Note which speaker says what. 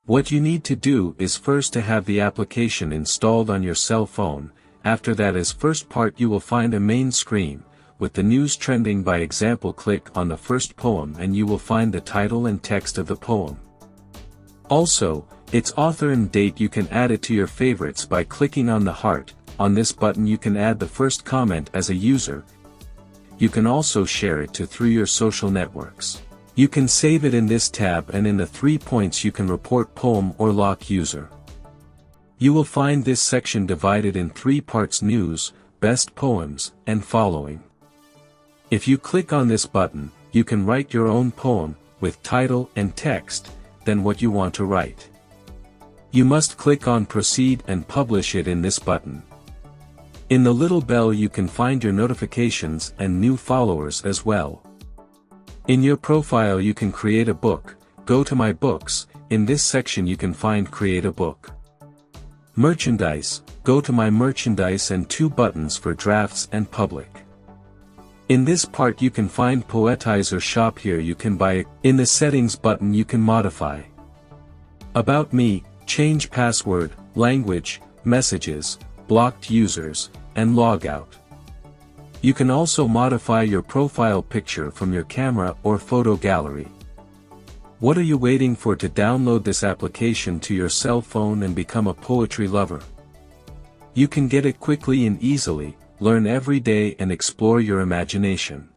Speaker 1: What you need to do is first to have the application installed on your cell phone. After that, as first part you will find a main screen, with the news trending. By example, click on the first poem and you will find the title and text of the poem. Also, its author and date. You can add it to your favorites by clicking on the heart. On this button you can add the first comment as a user. You can also share it through your social networks. You can save it in this tab, and in the 3 points you can report poem or lock user. You will find this section divided in 3 parts: news, best poems, and following. If you click on this button, you can write your own poem, with title and text, then what you want to write. You must click on proceed and publish it in this button. In the little bell you can find your notifications and new followers as well. In your profile you can create a book. Go to my books. In this section you can find create a book. Merchandise, go to my merchandise and 2 buttons for drafts and public. In this part you can find Poetizer shop. Here you can buy it. In the settings button you can modify about me, change password, language, messages, blocked users, and logout. You can also modify your profile picture from your camera or photo gallery. What are you waiting for to download this application to your cell phone and become a poetry lover? You can get it quickly and easily, learn every day and explore your imagination.